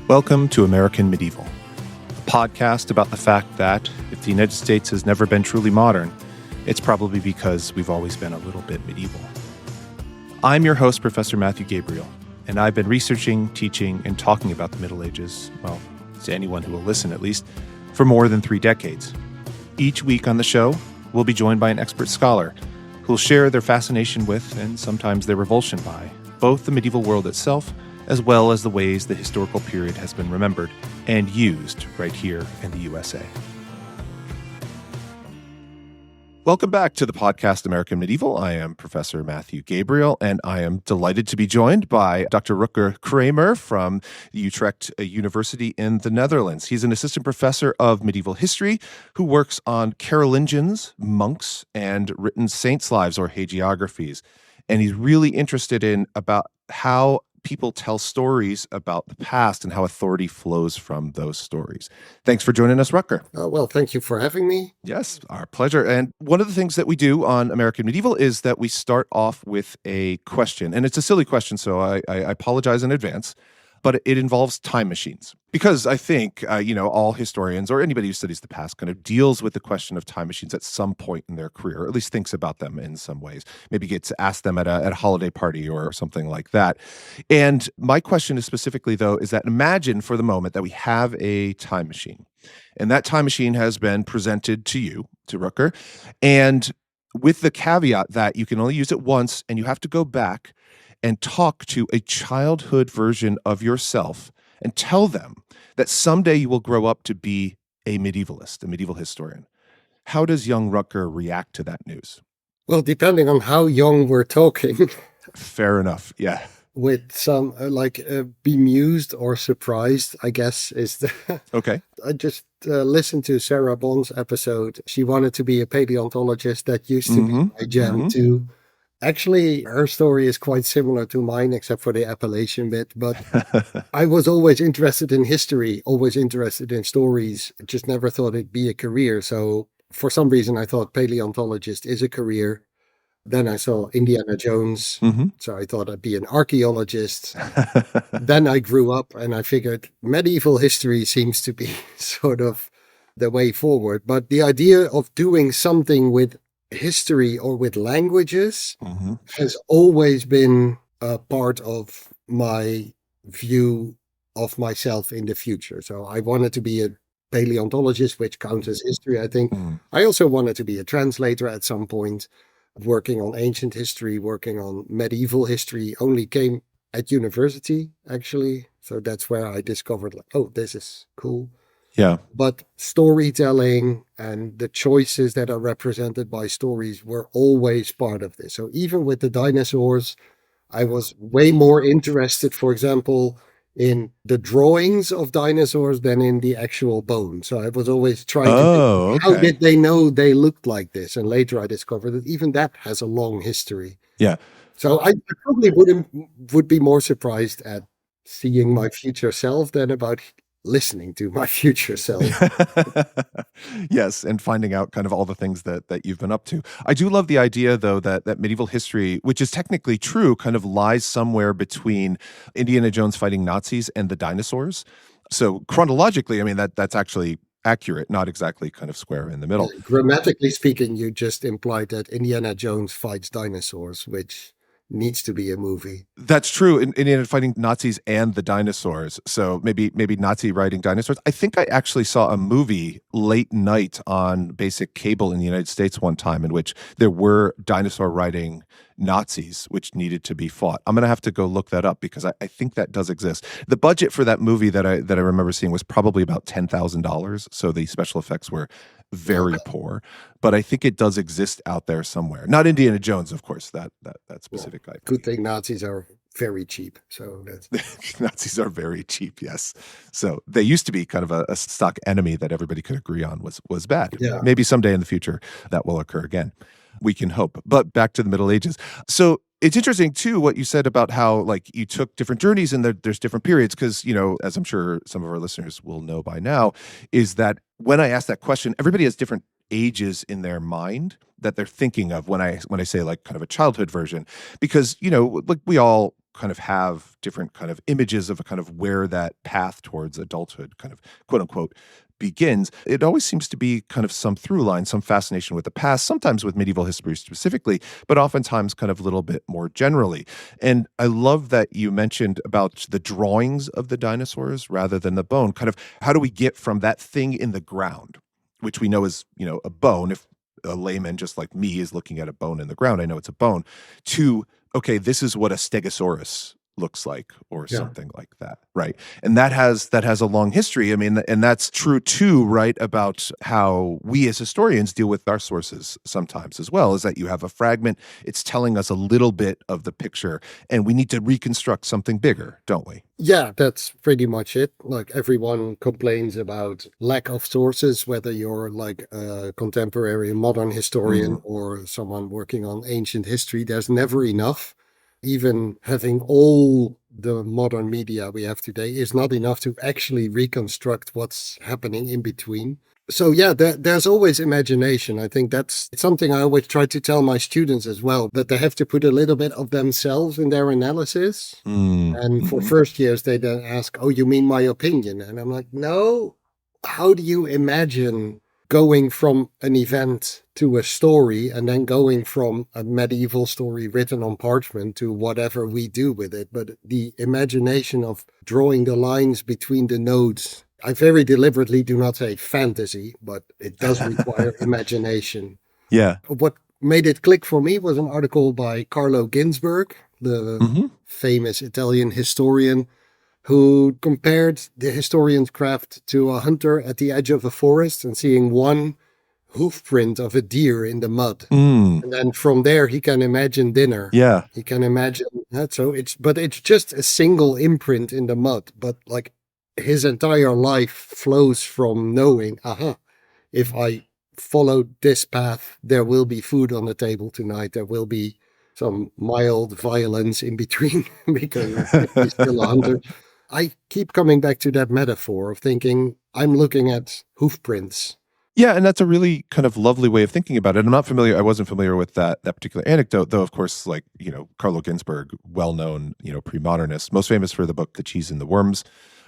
Welcome to American Medieval, a podcast about the fact that if the United States has never been truly modern, it's probably because we've always been a little bit medieval. I'm your host, Professor Matthew Gabriele, and I've been researching, teaching, and talking about the Middle Ages, well, to anyone who will listen at least, for more than 3 decades. Each week on the show, we'll be joined by an expert scholar who will share their fascination with, and sometimes their revulsion by, both the medieval world itself as well as the ways the historical period has been remembered and used right here in the USA. Welcome back to the podcast American Medieval. I am Professor Matthew Gabriele, and I am delighted to be joined by Dr. Rutger Kramer from Utrecht University in the Netherlands. He's an assistant professor of medieval history who works on Carolingians, monks, and written saints' lives or hagiographies. And he's really interested in about how people tell stories about the past and how authority flows from those stories. Thanks for joining us, Rutger. Well, thank you for having me. Yes, our pleasure. And one of the things that we do on American Medieval is that we start off with a question. And it's a silly question, so I apologize in advance. But it involves time machines. Because I think, all historians or anybody who studies the past kind of deals with the question of time machines at some point in their career, or at least thinks about them in some ways. Maybe gets asked them at a holiday party or something like that. And my question is specifically, though, is that imagine for the moment that we have a time machine. And that time machine has been presented to you, to Rutger, and with the caveat that you can only use it once and you have to go back and talk to a childhood version of yourself and tell them that someday you will grow up to be a medievalist, a medieval historian. How does young Rutger react to that news? Well, depending on how young we're talking. Fair enough, yeah. With some bemused or surprised, I guess, is the... Okay. I just listened to Sarah Bond's episode. She wanted to be a paleontologist. That used to be my jam too. Actually, her story is quite similar to mine, except for the appellation bit. But I was always interested in history, always interested in stories. I just never thought it'd be a career. So for some reason, I thought paleontologist is a career. Then I saw Indiana Jones. So I thought I'd be an archaeologist. Then I grew up and I figured medieval history seems to be sort of the way forward. But the idea of doing something with history or with languages has always been a part of my view of myself in the future. So I wanted to be a paleontologist, which counts as history, I think. I also wanted to be a translator at some point, working on ancient history, working on medieval history. Only came at university, actually. So that's where I discovered, this is cool. Yeah. But storytelling and the choices that are represented by stories were always part of this. So even with the dinosaurs, I was way more interested, for example, in the drawings of dinosaurs than in the actual bones. So I was always trying to think, how did they know they looked like this? And later I discovered that even that has a long history. Yeah. So I probably would be more surprised at seeing my future self than about listening to my future self. Yes, and finding out kind of all the things that you've been up to. I do love the idea, though, that medieval history, which is technically true, kind of lies somewhere between Indiana Jones fighting Nazis and the dinosaurs. So chronologically, I mean, that's actually accurate, not exactly kind of square in the middle. Grammatically speaking, you just implied that Indiana Jones fights dinosaurs, which needs to be a movie. That's true. Indiana fighting Nazis and the dinosaurs. So maybe Nazi riding dinosaurs. I think I actually saw a movie late night on basic cable in the United States one time in which there were dinosaur riding Nazis which needed to be fought. I'm going to have to go look that up because I think that does exist. The budget for that movie that I remember seeing was probably about $10,000. So the special effects were very poor, but I think it does exist out there somewhere. Not Indiana Jones, of course, that specific IP. Good thing Nazis are very cheap. So that's... Nazis are very cheap, yes. So they used to be kind of a stock enemy that everybody could agree on was bad. Yeah. Maybe someday in the future that will occur again. We can hope. But back to the Middle Ages. So it's interesting, too, what you said about how you took different journeys and there's different periods because, as I'm sure some of our listeners will know by now, is that when I ask that question, everybody has different ages in their mind that they're thinking of when I say kind of a childhood version. Because, we all kind of have different kind of images of a kind of where that path towards adulthood kind of quote unquote begins, it always seems to be kind of some through line, some fascination with the past, sometimes with medieval history specifically, but oftentimes kind of a little bit more generally. And I love that you mentioned about the drawings of the dinosaurs rather than the bone. Kind of how do we get from that thing in the ground, which we know is, a bone, if a layman just like me is looking at a bone in the ground, I know it's a bone, to, okay, this is what a stegosaurus looks like or Yeah. something like that, right? And that has a long history. I mean, and that's true too, right, about how we as historians deal with our sources sometimes as well, is that you have a fragment, it's telling us a little bit of the picture, and we need to reconstruct something bigger, don't we? Yeah, that's pretty much it. Like everyone complains about lack of sources, whether you're like a contemporary modern historian or someone working on ancient history, there's never enough. Even having all the modern media we have today is not enough to actually reconstruct what's happening in between. So yeah, there's always imagination. I think that's something I always try to tell my students as well, that they have to put a little bit of themselves in their analysis. And for first years, they then ask, "Oh, you mean my opinion?" And I'm like, "No, how do you imagine going from an event to a story and then going from a medieval story written on parchment to whatever we do with it?" But the imagination of drawing the lines between the nodes, I very deliberately do not say fantasy, but it does require imagination. Yeah. What made it click for me was an article by Carlo Ginzburg, the famous Italian historian, who compared the historian's craft to a hunter at the edge of a forest and seeing one hoof print of a deer in the mud. And then from there, he can imagine dinner. Yeah. He can imagine that. So it's just a single imprint in the mud. But like his entire life flows from knowing, if I follow this path, there will be food on the table tonight. There will be some mild violence in between because he's still a hunter. I keep coming back to that metaphor of thinking I'm looking at hoof prints. Yeah, and that's a really kind of lovely way of thinking about it. I wasn't familiar with that particular anecdote, though, of course, like, Carlo Ginzburg, well-known, pre-modernist, most famous for the book The Cheese and the Worms,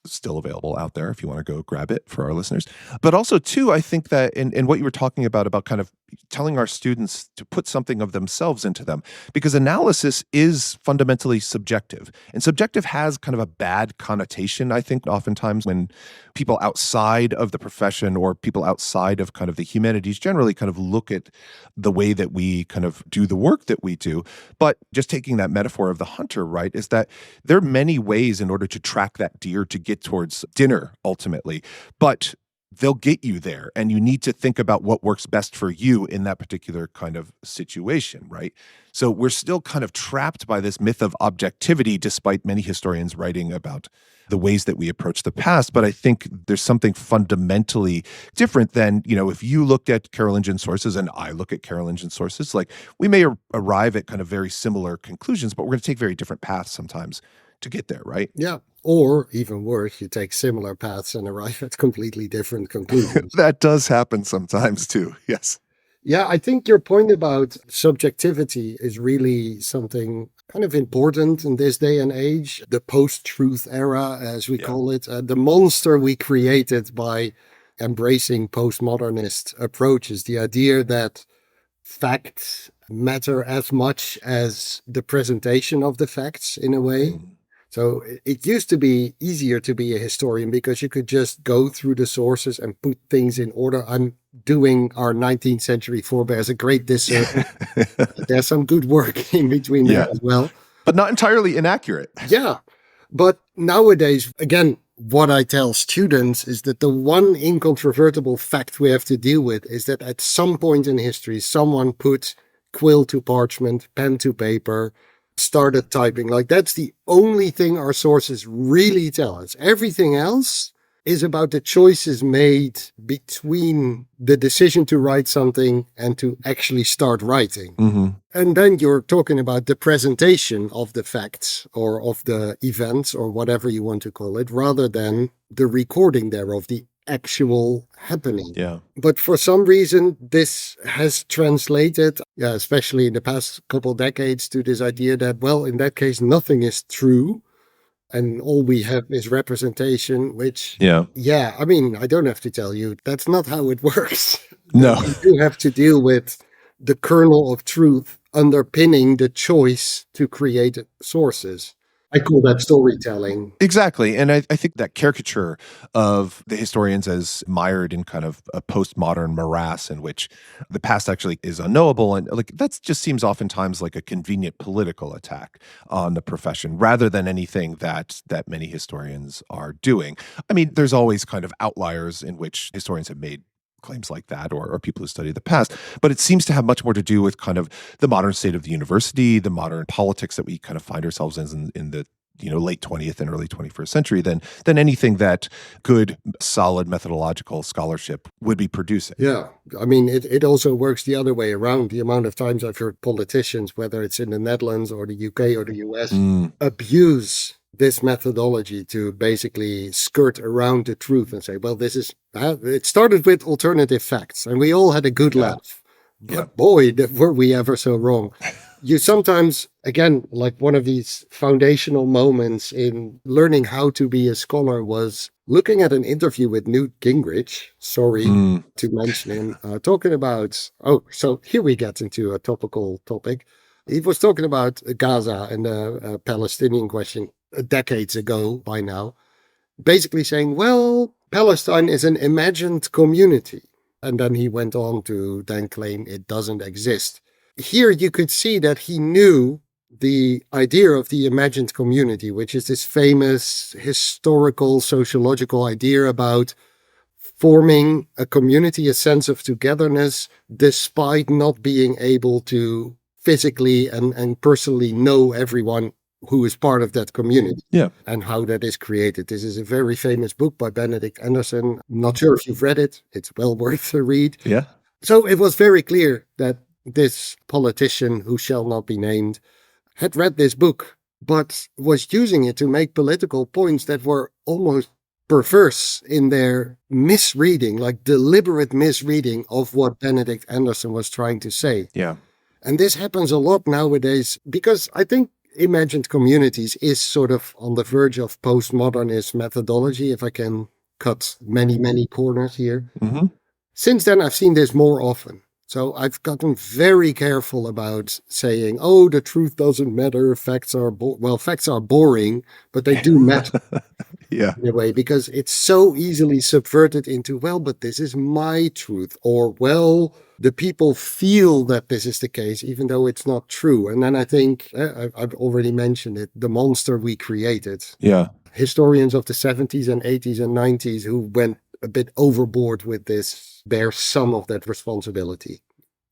still available out there if you want to go grab it for our listeners. But also, too, I think that in what you were talking about kind of telling our students to put something of themselves into them, because analysis is fundamentally subjective. And subjective has kind of a bad connotation, I think, oftentimes when people outside of the profession or people outside of kind of the humanities generally kind of look at the way that we kind of do the work that we do. But just taking that metaphor of the hunter, right, is that there are many ways in order to track that deer to get towards dinner ultimately. But they'll get you there, and you need to think about what works best for you in that particular kind of situation, right? So we're still kind of trapped by this myth of objectivity, despite many historians writing about the ways that we approach the past. But I think there's something fundamentally different than, if you looked at Carolingian sources and I look at Carolingian sources, like we may arrive at kind of very similar conclusions, but we're going to take very different paths sometimes to get there, right? Yeah. Or even worse, you take similar paths and arrive at completely different conclusions. That does happen sometimes too. Yes. Yeah, I think your point about subjectivity is really something kind of important in this day and age, the post-truth era, as we call it, the monster we created by embracing postmodernist approaches, the idea that facts matter as much as the presentation of the facts in a way. So it used to be easier to be a historian because you could just go through the sources and put things in order. I'm doing our 19th century forebears a great disservice. There's some good work in between there as well. But not entirely inaccurate. Yeah. But nowadays, again, what I tell students is that the one incontrovertible fact we have to deal with is that at some point in history, someone put quill to parchment, pen to paper, started typing. Like that's the only thing our sources really tell us. Everything else is about the choices made between the decision to write something and to actually start writing. And then you're talking about the presentation of the facts or of the events or whatever you want to call it, rather than the recording thereof, the actual happening. Yeah. But for some reason, this has translated, especially in the past couple decades, to this idea that, well, in that case, nothing is true. And all we have is representation, which, Yeah. I mean, I don't have to tell you, that's not how it works. No. We do have to deal with the kernel of truth underpinning the choice to create sources. I call that storytelling. Exactly. And I think that caricature of the historians as mired in kind of a postmodern morass in which the past actually is unknowable, and like that just seems oftentimes like a convenient political attack on the profession rather than anything that many historians are doing. I mean, there's always kind of outliers in which historians have made claims like that, or people who study the past, but it seems to have much more to do with kind of the modern state of the university, the modern politics that we kind of find ourselves in the late 20th and early 21st century than anything that good, solid methodological scholarship would be producing. Yeah. I mean, it also works the other way around. The amount of times I've heard politicians, whether it's in the Netherlands or the UK or the US, abuse this methodology to basically skirt around the truth and say, well, this is, it started with alternative facts and we all had a good laugh. But boy, were we ever so wrong. You sometimes, again, like one of these foundational moments in learning how to be a scholar was looking at an interview with Newt Gingrich, sorry to mention him, talking about, so here we get into a topical topic. He was talking about Gaza and the Palestinian question decades ago by now, basically saying, well, Palestine is an imagined community. And then he went on to then claim it doesn't exist. Here you could see that he knew the idea of the imagined community, which is this famous historical, sociological idea about forming a community, a sense of togetherness, despite not being able to physically and personally know everyone who is part of that community and how that is created. This is a very famous book by Benedict Anderson. I'm not sure if you've read it. It's well worth a read. Yeah. So it was very clear that this politician, who shall not be named, had read this book, but was using it to make political points that were almost perverse in their misreading, like deliberate misreading of what Benedict Anderson was trying to say. Yeah. And this happens a lot nowadays because I think imagined communities is sort of on the verge of postmodernist methodology, if I can cut many, many corners here. Mm-hmm. Since then, I've seen this more often. So I've gotten very careful about saying, oh, the truth doesn't matter. Facts are, facts are boring, but they do matter. Yeah. In a way, because it's so easily subverted into, well, but this is my truth, or, well, the people feel that this is the case, even though it's not true. And then I think, I've already mentioned it, the monster we created. Yeah. Historians of the 70s and 80s and 90s who went a bit overboard with this bear some of that responsibility,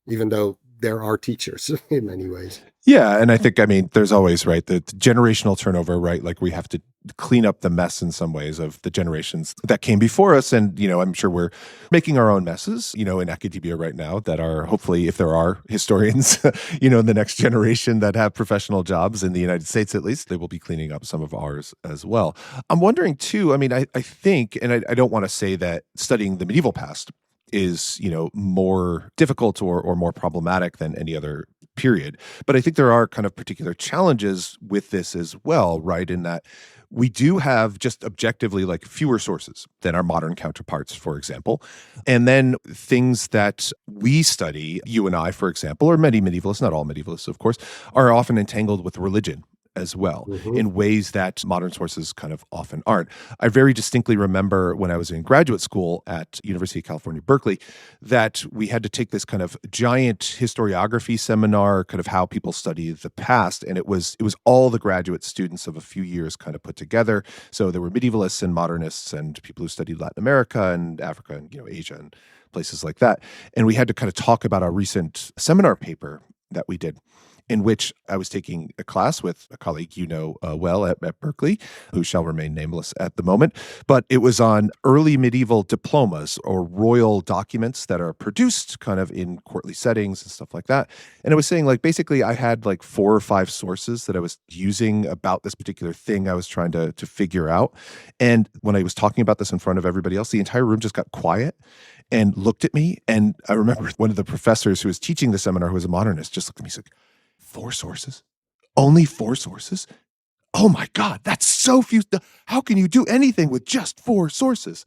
even though there are teachers in many ways. Yeah. And I think, I mean, there's always, right, the generational turnover, right? Like we have to clean up the mess in some ways of the generations that came before us. And, I'm sure we're making our own messes, in academia right now that are hopefully, if there are historians, in the next generation that have professional jobs in the United States, at least, they will be cleaning up some of ours as well. I'm wondering too, I mean, I think, and I don't want to say that studying the medieval past is, more difficult or more problematic than any other period. But I think there are kind of particular challenges with this as well, right? In that we do have just objectively like fewer sources than our modern counterparts, for example. And then things that we study, you and I, for example, or many medievalists, not all medievalists, of course, are often entangled with religion as well, in ways that modern sources kind of often aren't. I very distinctly remember when I was in graduate school at University of California, Berkeley, that we had to take this kind of giant historiography seminar, kind of how people study the past. And it was all the graduate students of a few years kind of put together. So there were medievalists and modernists and people who studied Latin America and Africa and, Asia and places like that. And we had to kind of talk about our recent seminar paper that we did. in which I was taking a class with a colleague you know well at Berkeley, who shall remain nameless at the moment. But it was on early medieval diplomas or royal documents that are produced kind of in courtly settings and stuff like that. And I was saying, like, basically I had like 4 or 5 sources that I was using about this particular thing I was trying to figure out. And when I was talking about this in front of everybody else, the entire room just got quiet and looked at me. And I remember one of the professors who was teaching the seminar, who was a modernist, just looked at me and said, 4 sources? Only 4 sources? Oh my God, that's so few. How can you do anything with just 4 sources?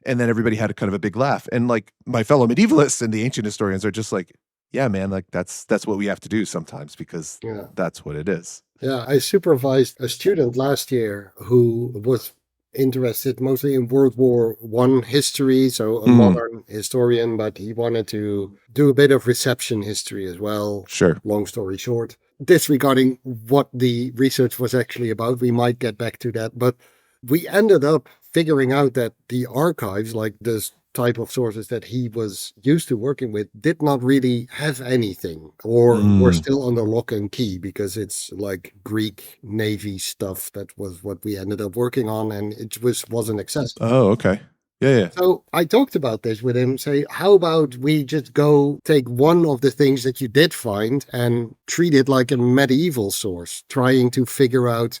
And then everybody had a kind of a big laugh. And like my fellow medievalists and the ancient historians are just like, yeah, man, like that's what we have to do sometimes because that's what it is. Yeah, I supervised a student last year who was interested mostly in World War I history, so a modern historian, but he wanted to do a bit of reception history as well. Sure. Long story short, disregarding what the research was actually about, we might get back to that, but we ended up figuring out that the archives, like this type of sources that he was used to working with, did not really have anything, or were still under lock and key because it's like Greek Navy stuff. That was what we ended up working on, and it wasn't accessible. Oh, okay. Yeah. So I talked about this with him, say, how about we just go take one of the things that you did find and treat it like a medieval source, trying to figure out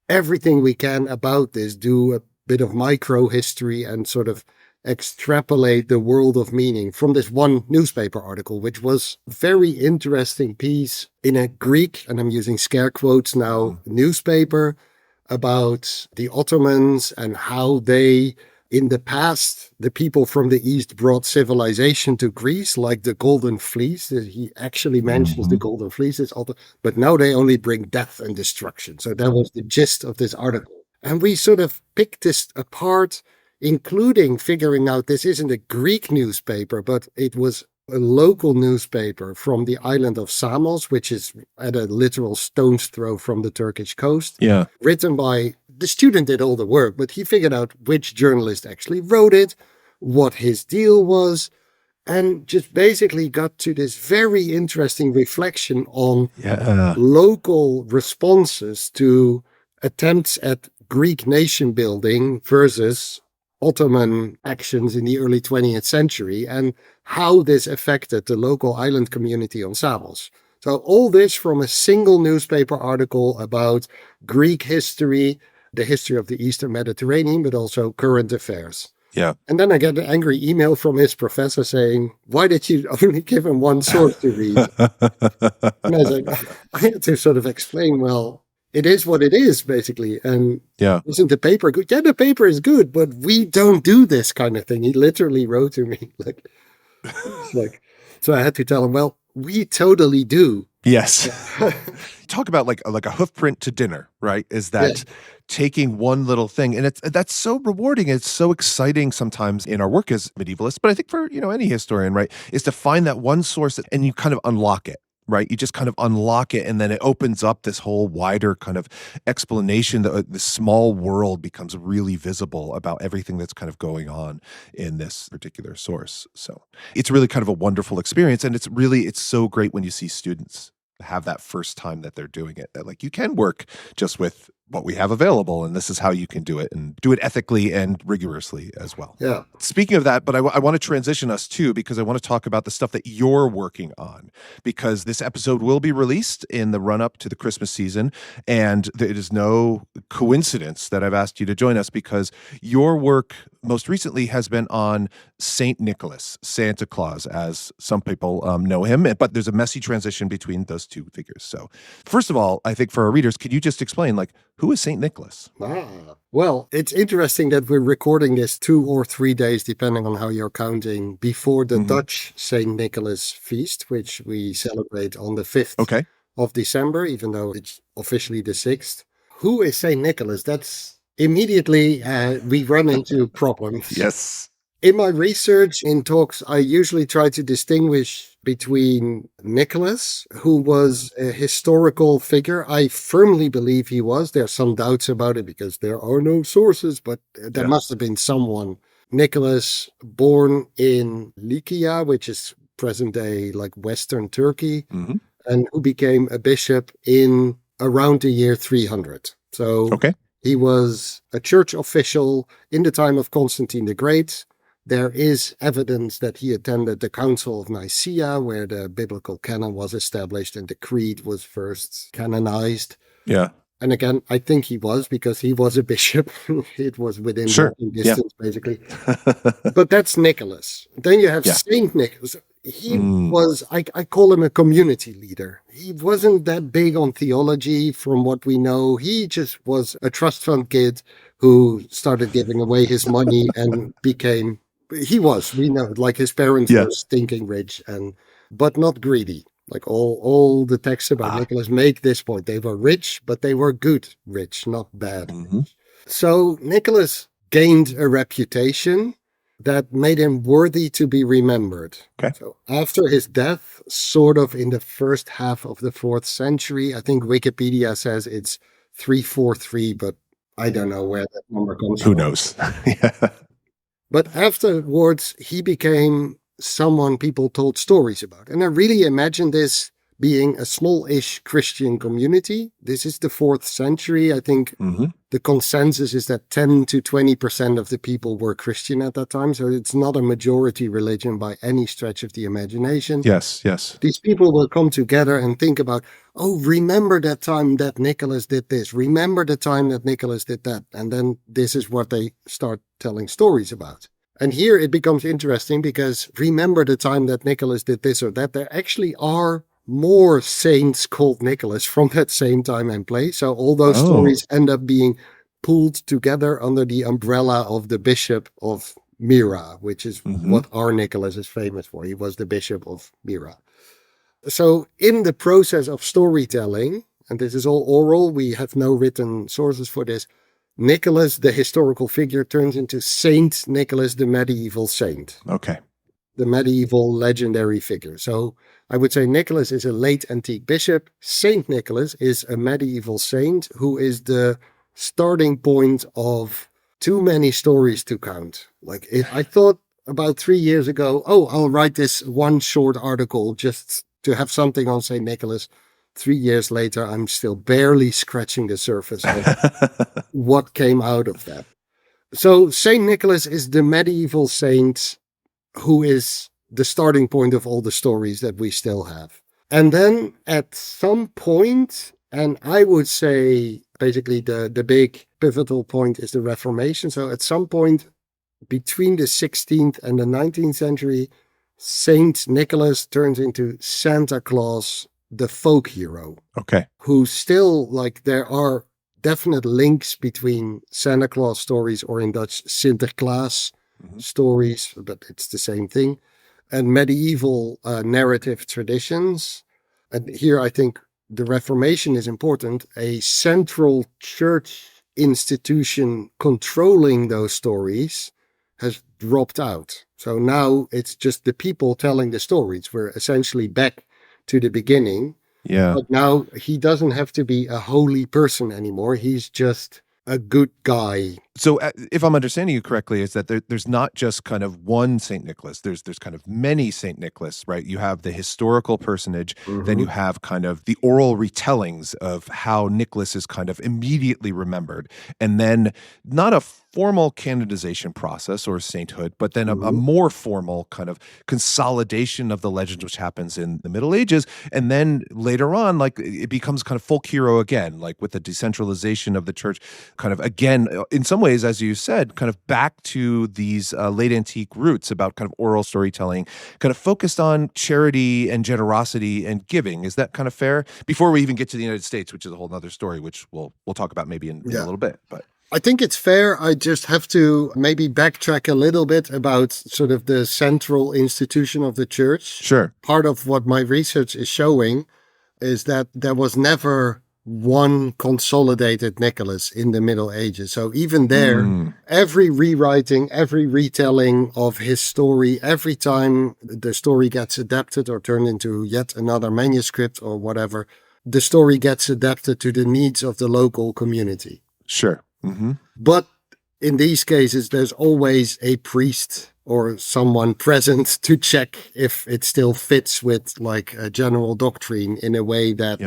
everything we can about this, do a bit of micro history and sort of extrapolate the world of meaning from this one newspaper article, which was a very interesting piece in a Greek, and I'm using scare quotes now, newspaper about the Ottomans and how they, in the past, the people from the East brought civilization to Greece, like the Golden Fleece. He actually mentions the Golden Fleece, but now they only bring death and destruction. So that was the gist of this article. And we sort of picked this apart, including figuring out this isn't a Greek newspaper, but it was a local newspaper from the island of Samos, which is at a literal stone's throw from the Turkish coast. Yeah. Written by, the student did all the work, but he figured out which journalist actually wrote it, what his deal was, and just basically got to this very interesting reflection on local responses to attempts at Greek nation building versus Ottoman actions in the early 20th century, and how this affected the local island community on Samos. So all this from a single newspaper article about Greek history, the history of the Eastern Mediterranean, but also current affairs. Yeah. And then I get an angry email from his professor saying, why did you only give him one source to read? And I was like, I had to sort of explain, well, it is what it is, basically. And isn't the paper good? Yeah, the paper is good, but we don't do this kind of thing. He literally wrote to me so I had to tell him, well, we totally do. Yes. Talk about like a hoof print to dinner, right? Is that taking one little thing, and that's so rewarding. It's so exciting sometimes in our work as medievalists, but I think for any historian, right, is to find that one source and you kind of unlock it. Right. You just kind of unlock it and then it opens up this whole wider kind of explanation that the small world becomes really visible about everything that's kind of going on in this particular source. So it's really kind of a wonderful experience. And it's so great when you see students have that first time that they're doing it, that like you can work just with what we have available, and this is how you can do it, and do it ethically and rigorously as well. Yeah. Speaking of that, but I want to transition us too, because I want to talk about the stuff that you're working on, because this episode will be released in the run up to the Christmas season, and it is no coincidence that I've asked you to join us because your work most recently has been on Saint Nicholas, Santa Claus, as some people know him, but there's a messy transition between those two figures. So first of all, I think for our readers, could you just explain, like, who is Saint Nicholas? Well, it's interesting that we're recording this 2 or 3 days, depending on how you're counting, before the Dutch Saint Nicholas feast, which we celebrate on the 5th of December, even though it's officially the 6th. Who is Saint Nicholas? That's immediately we run into problems. Yes. In my research, in talks, I usually try to distinguish between Nicholas, who was a historical figure. I firmly believe he was. There are some doubts about it because there are no sources, but there must have been someone. Nicholas, born in Lycia, which is present day like Western Turkey, and who became a bishop in around the year 300. So Okay. he was a church official in the time of Constantine the Great. There is evidence that he attended the Council of Nicaea, where the biblical canon was established and the creed was first canonized. Yeah. And again, I think he was, because he was a bishop. It was within Sure. walking distance, basically. But that's Nicholas. Then you have Yeah. Saint Nicholas. He was, I call him a community leader. He wasn't that big on theology from what we know. He just was a trust fund kid who started giving away his money and became, we know, like his parents Yeah. were stinking rich, but not greedy. Like all the texts about Nicholas make this point. They were rich, but they were good rich, not bad. So Nicholas gained a reputation that made him worthy to be remembered. Okay. So after his death, sort of in the first half of the 4th century, I think Wikipedia says it's 343, but I don't know where that number comes from. Who knows? Yeah. But afterwards, he became someone people told stories about. And I really imagine this being a small-ish Christian community. This is the 4th century. I think the consensus is that 10 to 20% of the people were Christian at that time. So it's not a majority religion by any stretch of the imagination. Yes, yes. These people will come together and think about, oh, remember that time that Nicholas did this. Remember the time that Nicholas did that. And then this is what they start telling stories about. And here it becomes interesting, because remember the time that Nicholas did this or that. There actually are more saints called Nicholas from that same time and place. So all those stories end up being pulled together under the umbrella of the Bishop of Myra, which is what our Nicholas is famous for. He was the Bishop of Myra. So in the process of storytelling, and this is all oral, we have no written sources for this, Nicholas, the historical figure, turns into Saint Nicholas, the medieval saint. Okay. The medieval legendary figure. So I would say Nicholas is a late antique bishop. Saint Nicholas is a medieval saint who is the starting point of too many stories to count. I thought about 3 years ago, I'll write this one short article just to have something on Saint Nicholas. 3 years later, I'm still barely scratching the surface of what came out of that. So Saint Nicholas is the medieval saint who is the starting point of all the stories that we still have. And then at some point, and I would say basically the big pivotal point is the Reformation. So at some point between the 16th and the 19th century, Saint Nicholas turns into Santa Claus, the folk hero. Okay. Who still, there are definite links between Santa Claus stories, or in Dutch, Sinterklaas stories, but it's the same thing, and medieval narrative traditions. And here I think the Reformation is important. A central church institution controlling those stories has dropped out. So now it's just the people telling the stories. We're essentially back to the beginning. Yeah. But now he doesn't have to be a holy person anymore. He's just a good guy. So if I'm understanding you correctly, is that there's not just kind of one Saint Nicholas. There's kind of many Saint Nicholas, right? You have the historical personage, then you have kind of the oral retellings of how Nicholas is kind of immediately remembered, and then not a formal canonization process or sainthood, but then a more formal kind of consolidation of the legend, which happens in the Middle Ages, and then later on, it becomes kind of folk hero again, with the decentralization of the church, kind of again, in some ways, as you said, kind of back to these late antique roots about kind of oral storytelling, kind of focused on charity and generosity and giving. Is that kind of fair? Before we even get to the United States, which is a whole other story, which we'll talk about maybe in a little bit. But I think it's fair. I just have to maybe backtrack a little bit about sort of the central institution of the church. Sure. Part of what my research is showing is that there was never one consolidated Nicholas in the Middle Ages. So even there, every rewriting, every retelling of his story, every time the story gets adapted or turned into yet another manuscript or whatever, the story gets adapted to the needs of the local community. Sure. But in these cases, there's always a priest or someone present to check if it still fits with like a general doctrine in a way that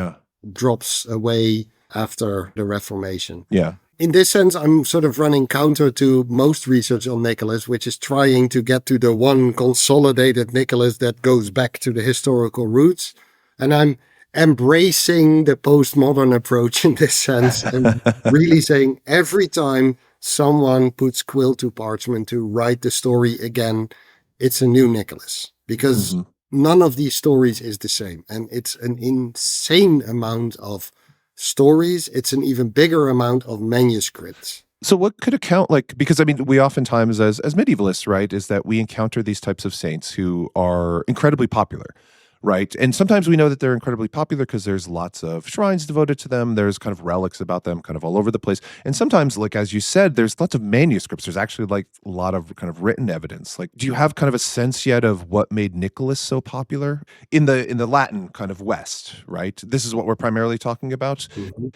drops away after the Reformation. Yeah. In this sense, I'm sort of running counter to most research on Nicholas, which is trying to get to the one consolidated Nicholas that goes back to the historical roots. And I'm embracing the postmodern approach in this sense and really saying every time someone puts quill to parchment to write the story again, it's a new Nicholas, because none of these stories is the same. And it's an insane amount of stories. It's an even bigger amount of manuscripts. So what could account, like, because I mean, we oftentimes as medievalists, right, is that we encounter these types of saints who are incredibly popular, right? And sometimes we know that they're incredibly popular because there's lots of shrines devoted to them. There's kind of relics about them kind of all over the place. And sometimes, like, as you said, there's lots of manuscripts. There's actually like a lot of kind of written evidence. Like, do you have kind of a sense yet of what made Nicholas so popular in the Latin kind of West, right? This is what we're primarily talking about,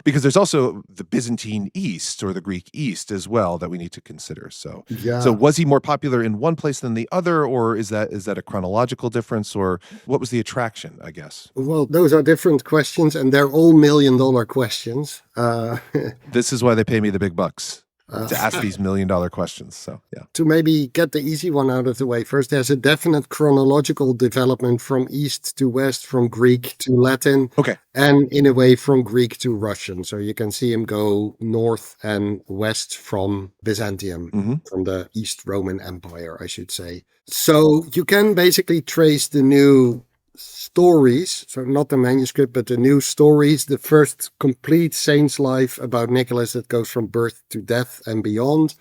because there's also the Byzantine East or the Greek East as well that we need to consider. So was he more popular in one place than the other, or is that a chronological difference, or what was the attraction, I guess? Well, those are different questions, and they're all $1 million questions. This is why they pay me the big bucks to ask these $1 million questions. So, yeah. To maybe get the easy one out of the way first, there's a definite chronological development from east to west, from Greek to Latin, and in a way from Greek to Russian. So you can see him go north and west from Byzantium, from the East Roman Empire, I should say. So you can basically trace the new stories, so not the manuscript, but the new stories, the first complete saint's life about Nicholas that goes from birth to death and beyond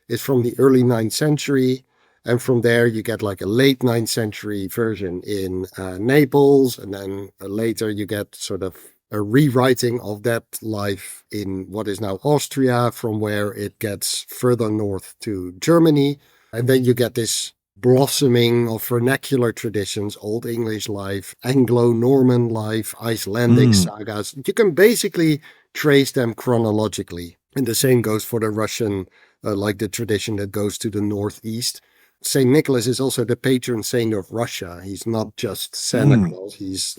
is from the early 9th century. And from there you get like a late 9th century version in Naples. And then later you get sort of a rewriting of that life in what is now Austria, from where it gets further north to Germany. And then you get this blossoming of vernacular traditions, Old English life, Anglo-Norman life, Icelandic sagas. You can basically trace them chronologically. And the same goes for the Russian, like the tradition that goes to the northeast. Saint Nicholas is also the patron saint of Russia. He's not just Santa Claus. He's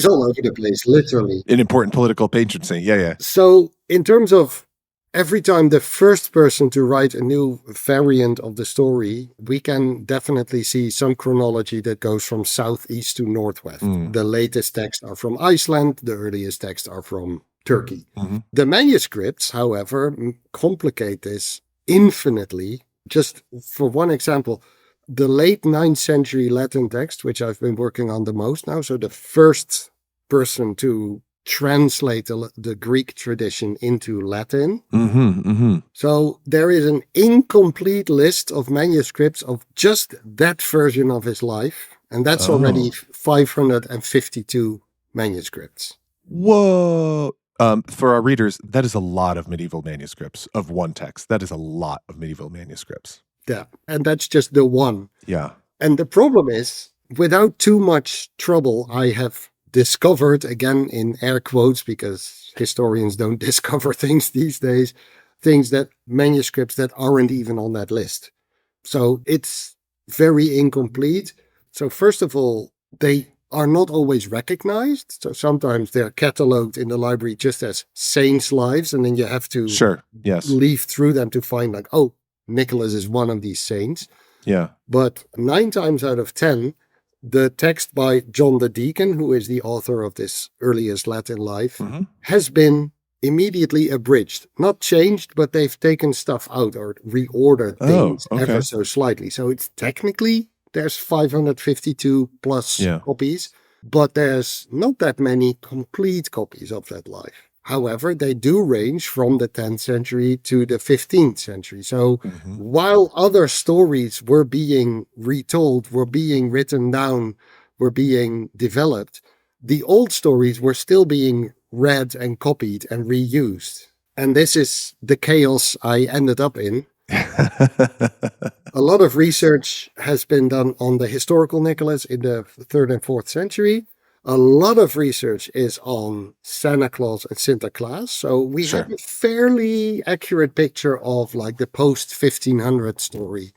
all over the place, literally. An important political patron saint. Yeah. So in terms of every time the first person to write a new variant of the story, we can definitely see some chronology that goes from southeast to northwest. The latest texts are from Iceland. The earliest texts are from Turkey. The manuscripts, however, complicate this infinitely. Just for one example, the late 9th century Latin text, which I've been working on the most now, so the first person to translate the Greek tradition into Latin. So there is an incomplete list of manuscripts of just that version of his life, and that's already 552 manuscripts. Whoa. For our readers, that is a lot of medieval manuscripts of one text. That is a lot of medieval manuscripts. Yeah, and that's just the one. Yeah. And the problem is, without too much trouble, I have discovered, again in air quotes, because historians don't discover things these days, manuscripts that aren't even on that list. So it's very incomplete. So first of all, they are not always recognized. So sometimes they're cataloged in the library just as saints' lives, and then you have to leaf through them to find like, oh, Nicholas is one of these saints. Yeah. But 9 times out of 10, the text by John the Deacon, who is the author of this earliest Latin life, has been immediately abridged. Not changed, but they've taken stuff out or reordered things ever so slightly. So it's technically, there's 552 plus copies, but there's not that many complete copies of that life. However, they do range from the 10th century to the 15th century. So while other stories were being retold, were being written down, were being developed, the old stories were still being read and copied and reused. And this is the chaos I ended up in. A lot of research has been done on the historical Nicholas in the 3rd and 4th century. A lot of research is on Santa Claus and Sinterklaas. So we have a fairly accurate picture of like the post-1500 story.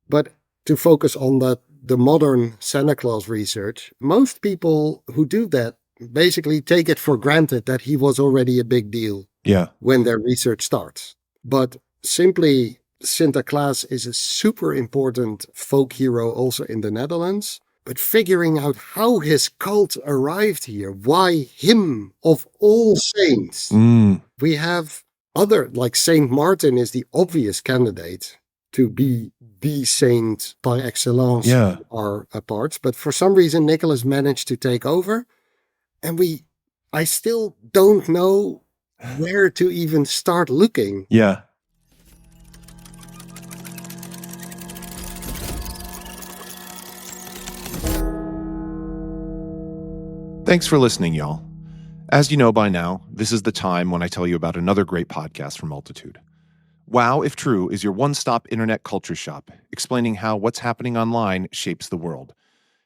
But to focus on the modern Santa Claus research, most people who do that basically take it for granted that he was already a big deal when their research starts. But simply, Sinterklaas is a super important folk hero also in the Netherlands. But figuring out how his cult arrived here, why him of all saints? We have other, like Saint Martin is the obvious candidate to be the saint par excellence in our parts. But for some reason, Nicholas managed to take over. And I still don't know where to even start looking. Yeah. Thanks for listening, y'all. As you know by now, this is the time when I tell you about another great podcast from Multitude. Wow, If True is your one-stop internet culture shop, explaining how what's happening online shapes the world.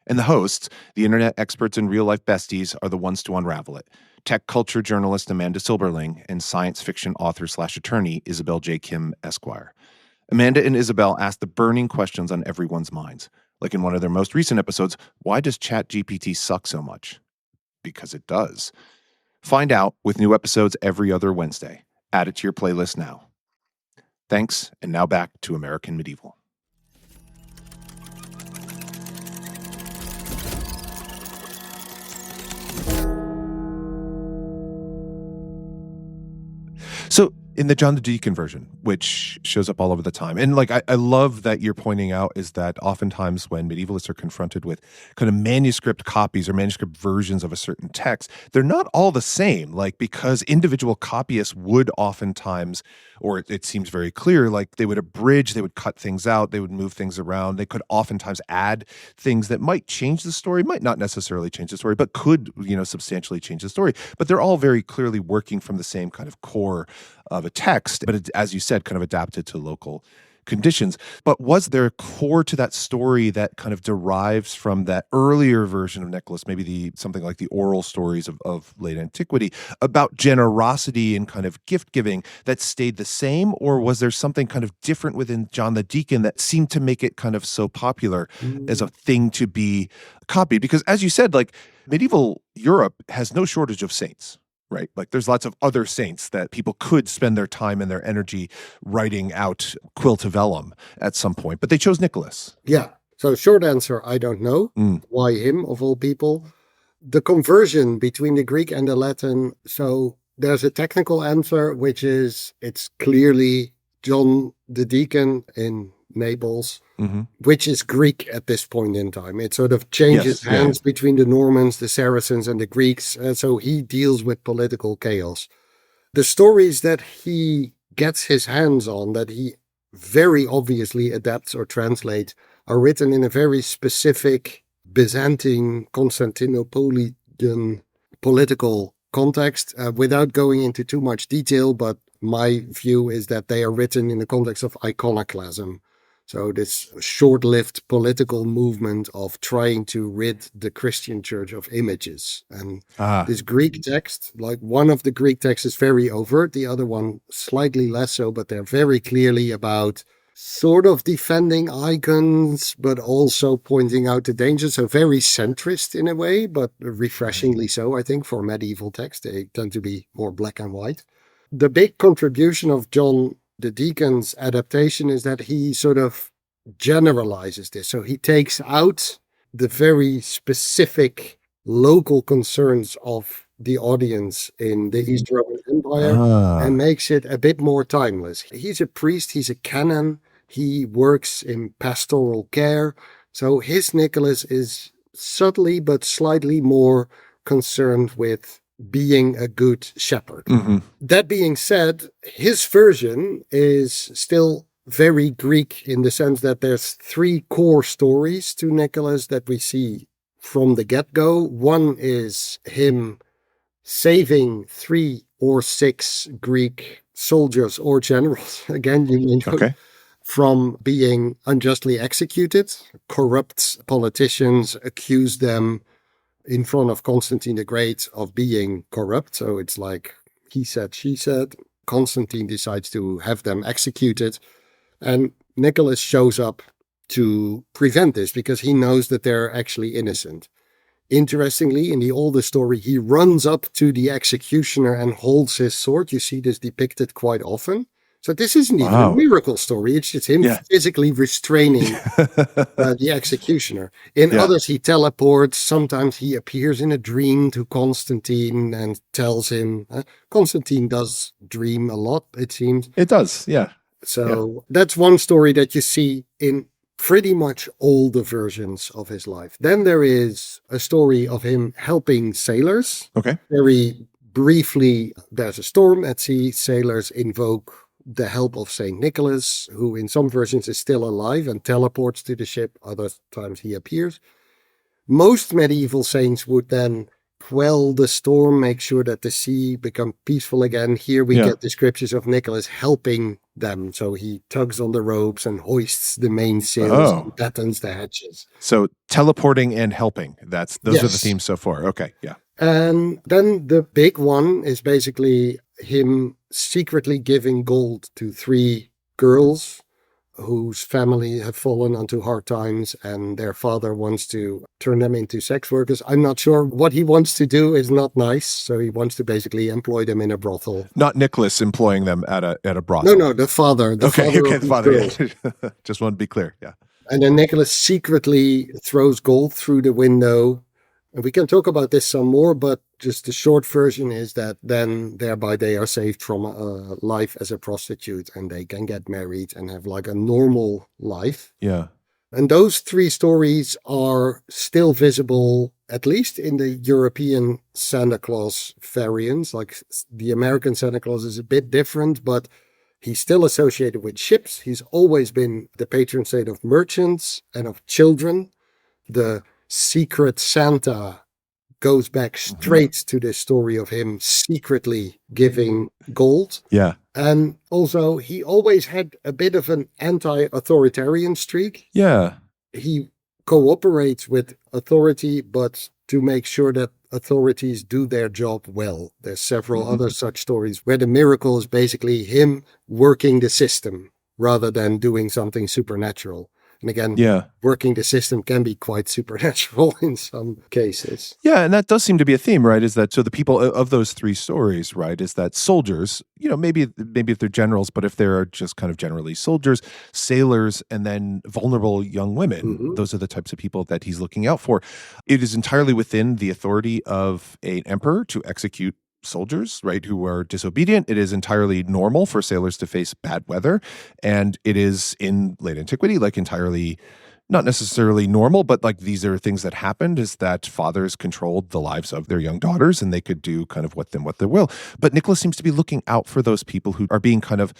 And the hosts, the internet experts and real-life besties, are the ones to unravel it. Tech culture journalist Amanda Silberling and science fiction author/attorney Isabel J. Kim Esquire. Amanda and Isabel ask the burning questions on everyone's minds. Like in one of their most recent episodes, why does ChatGPT suck so much? Because it does. Find out with new episodes every other Wednesday. Add it to your playlist now. Thanks, and now back to American Medieval. So in the John the Deacon version, which shows up all over the time, and like I love that you're pointing out is that oftentimes when medievalists are confronted with kind of manuscript copies or manuscript versions of a certain text, they're not all the same, like because individual copyists would oftentimes, or it seems very clear, like they would abridge, they would cut things out, they would move things around, they could oftentimes add things that might change the story, might not necessarily change the story, but could, substantially change the story. But they're all very clearly working from the same kind of core of a text, but it, as you said, kind of adapted to local conditions. But was there a core to that story that kind of derives from that earlier version of Nicholas, maybe something like the oral stories of late antiquity, about generosity and kind of gift giving that stayed the same? Or was there something kind of different within John the Deacon that seemed to make it kind of so popular as a thing to be copied? Because as you said, like medieval Europe has no shortage of saints. Right. Like there's lots of other saints that people could spend their time and their energy writing out quill to vellum at some point, but they chose Nicholas. Yeah. So short answer, I don't know. Why him of all people? The conversion between the Greek and the Latin. So there's a technical answer, which is it's clearly John the Deacon in Naples, which is Greek at this point in time. It sort of changes hands between the Normans, the Saracens, and the Greeks. So he deals with political chaos. The stories that he gets his hands on, that he very obviously adapts or translates, are written in a very specific Byzantine, Constantinopolitan political context, without going into too much detail. But my view is that they are written in the context of iconoclasm. So this short-lived political movement of trying to rid the Christian church of images. And this Greek text, like one of the Greek texts is very overt, the other one slightly less so, but they're very clearly about sort of defending icons, but also pointing out the dangers. So very centrist in a way, but refreshingly so, I think, for medieval texts. They tend to be more black and white. The big contribution of John the Deacon's adaptation is that he sort of generalizes this. So he takes out the very specific local concerns of the audience in the East Roman Empire and makes it a bit more timeless. He's a priest, he's a canon, he works in pastoral care. So his Nicholas is subtly but slightly more concerned with being a good shepherd. That being said, his version is still very Greek in the sense that there's three core stories to Nicholas that we see from the get-go. One is him saving 3 or 6 Greek soldiers or generals, again, you may know, from being unjustly executed. Corrupt politicians accuse them in front of Constantine the Great of being corrupt. So it's like he said, she said. Constantine decides to have them executed. And Nicholas shows up to prevent this because he knows that they're actually innocent. Interestingly, in the older story, he runs up to the executioner and holds his sword. You see this depicted quite often. So this isn't even a miracle story. It's just him physically restraining the executioner. In others, he teleports. Sometimes he appears in a dream to Constantine and tells him. Constantine does dream a lot, it seems. It does, yeah. So that's one story that you see in pretty much all the versions of his life. Then there is a story of him helping sailors. Okay. Very briefly, there's a storm at sea. Sailors invoke the help of Saint Nicholas, who in some versions is still alive and teleports to the ship. Other times he appears. Most medieval saints would then quell the storm, make sure that the sea become peaceful again. Here we get descriptions of Nicholas helping them. So he tugs on the ropes and hoists the mainsails and battens the hatches. So teleporting and helping. Those are the themes so far. Okay, yeah. And then the big one is basically him secretly giving gold to 3 girls whose family have fallen onto hard times and their father wants to turn them into sex workers. I'm not sure what he wants to do is not nice. So he wants to basically employ them in a brothel. Not Nicholas employing them at a brothel. No, the father. The father. Yeah. Just want to be clear. Yeah. And then Nicholas secretly throws gold through the window. And we can talk about this some more, but just the short version is that then thereby they are saved from life as a prostitute and they can get married and have like a normal life. Yeah. And those 3 stories are still visible, at least in the European Santa Claus variants. Like the American Santa Claus is a bit different, but he's still associated with ships. He's always been the patron saint of merchants and of children. The Secret Santa goes back straight to the story of him secretly giving gold. Yeah. And also, he always had a bit of an anti-authoritarian streak. Yeah. He cooperates with authority, but to make sure that authorities do their job well. There's several other such stories where the miracle is basically him working the system rather than doing something supernatural. And again, working the system can be quite supernatural in some cases. Yeah, and that does seem to be a theme, right? Is that so the people of those 3 stories, right, is that soldiers, maybe if they're generals, but if they're just kind of generally soldiers, sailors, and then vulnerable young women, those are the types of people that he's looking out for. It is entirely within the authority of an emperor to execute soldiers, right, who are disobedient. It is entirely normal for sailors to face bad weather. And it is in late antiquity, like entirely not necessarily normal, but like these are things that happened, is that fathers controlled the lives of their young daughters and they could do kind of what they will. But Nicholas seems to be looking out for those people who are being kind of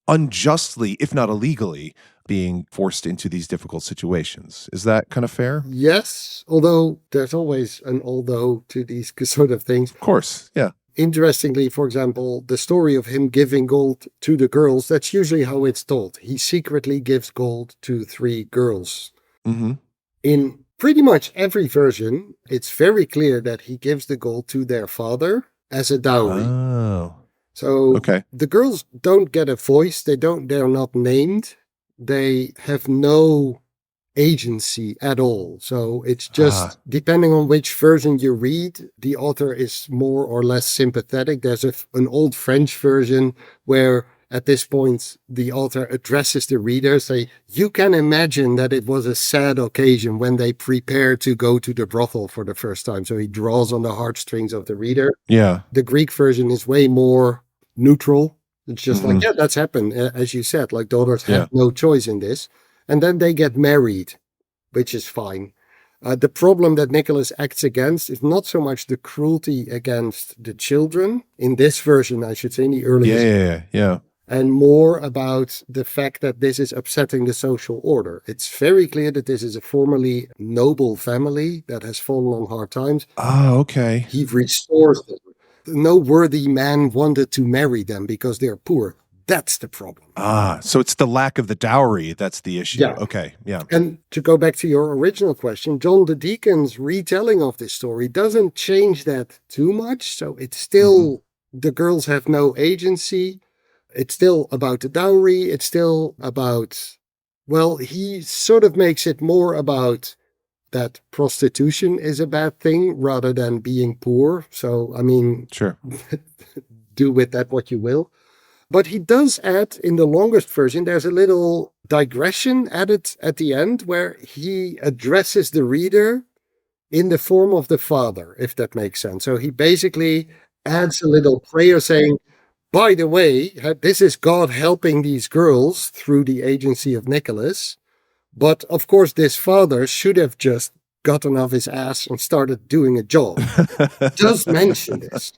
unjustly, if not illegally, being forced into these difficult situations. Is that kind of fair? Yes, although there's always an although to these sort of things. Of course, yeah. Interestingly, for example, the story of him giving gold to the girls, that's usually how it's told. He secretly gives gold to 3 girls. In pretty much every version, it's very clear that he gives the gold to their father as a dowry. Oh. So the girls don't get a voice. They're not named. They have no agency at all. So it's just depending on which version you read, the author is more or less sympathetic. There's an old French version where at this point the author addresses the reader, say, you can imagine that it was a sad occasion when they prepare to go to the brothel for the first time. So he draws on the heartstrings of the reader. Yeah. The Greek version is way more neutral. It's just like, that's happened. As you said, like daughters have no choice in this. And then they get married, which is fine. The problem that Nicholas acts against is not so much the cruelty against the children, in this version, I should say, in the earliest. Yeah. And more about the fact that this is upsetting the social order. It's very clear that this is a formerly noble family that has fallen on hard times. Oh, okay. He restores them. No worthy man wanted to marry them because they're poor. That's the problem. So it's the lack of the dowry that's the issue. Yeah. Okay, yeah. And to go back to your original question, John the Deacon's retelling of this story doesn't change that too much. So it's still, the girls have no agency. It's still about the dowry. It's still about Well, he sort of makes it more about that prostitution is a bad thing rather than being poor. So, I mean, Sure. do with that what you will. But he does add in the longest version, there's a little digression added at the end where he addresses the reader in the form of the Father, if that makes sense. So he basically adds a little prayer saying, by the way, this is God helping these girls through the agency of Nicholas. But of course, this father should have just gotten off his ass and started doing a job. Does mention this.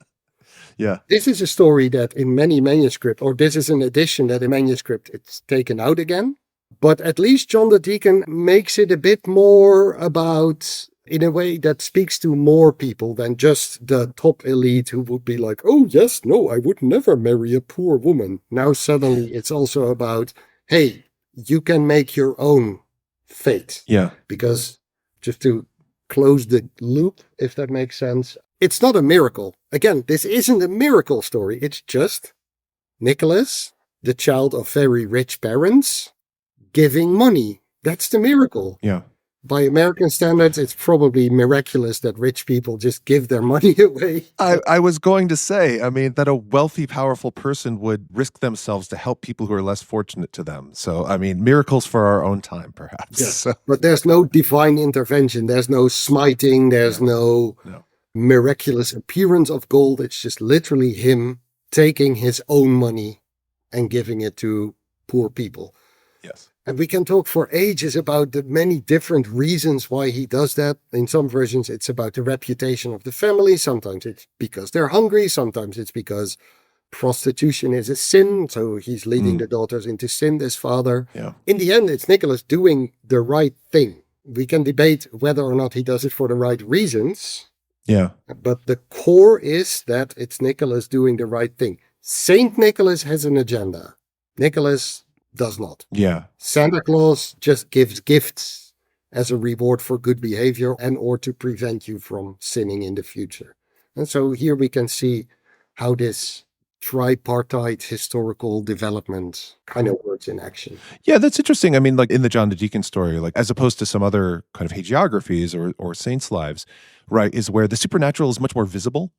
Yeah. This is a story that in many manuscripts, or this is an edition that in manuscript it's taken out again. But at least John the Deacon makes it a bit more about, in a way that speaks to more people than just the top elite who would be like, oh, yes, no, I would never marry a poor woman. Now suddenly it's also about, hey, you can make your own fate. Yeah. Because just to close the loop, if that makes sense, it's not a miracle. Again, this isn't a miracle story. It's just Nicholas, the child of very rich parents, giving money. That's the miracle. Yeah. By American standards, it's probably miraculous that rich people just give their money away. I was going to say, I mean, that a wealthy, powerful person would risk themselves to help people who are less fortunate to them. So, I mean, miracles for our own time, perhaps. Yes. So, But there's no divine intervention. There's no smiting. There's no miraculous appearance of gold. It's just literally him taking his own money and giving it to poor people. Yes. And we can talk for ages about the many different reasons why he does that. In some versions, it's about the reputation of the family. Sometimes it's because they're hungry. Sometimes it's because prostitution is a sin. So he's leading the daughters into sin, this father. Yeah. In the end, it's Nicholas doing the right thing. We can debate whether or not he does it for the right reasons. Yeah. But the core is that it's Nicholas doing the right thing. Saint Nicholas has an agenda. Nicholas does not. Yeah. Santa Claus just gives gifts as a reward for good behavior and or to prevent you from sinning in the future. And so here we can see how this tripartite historical development kind of works in action. Yeah, that's interesting. I mean, like in the John the Deacon story, like as opposed to some other kind of hagiographies or saints' lives, right, is where the supernatural is much more visible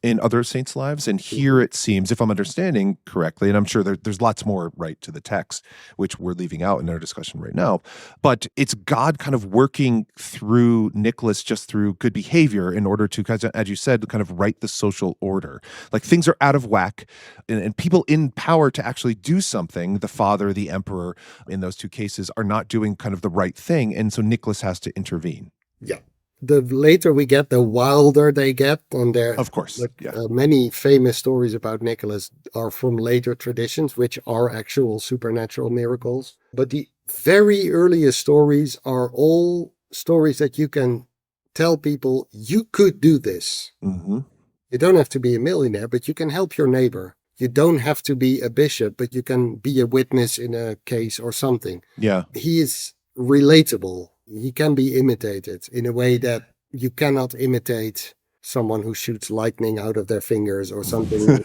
in other saints' lives. And here it seems, if I'm understanding correctly, and I'm sure there's lots more right to the text, which we're leaving out in our discussion right now, but it's God kind of working through Nicholas just through good behavior in order to, as you said, kind of right the social order. Like things are out of whack and people in power to actually do something, the father, the emperor, in those two cases, are not doing kind of the right thing. And so Nicholas has to intervene. Yeah. The later we get, the wilder they get. And there, of course, many famous stories about Nicholas are from later traditions, which are actual supernatural miracles. But the very earliest stories are all stories that you can tell people, you could do this. Mm-hmm. You don't have to be a millionaire, but you can help your neighbor. You don't have to be a bishop, but you can be a witness in a case or something. Yeah. He is relatable. He can be imitated in a way that you cannot imitate someone who shoots lightning out of their fingers or something.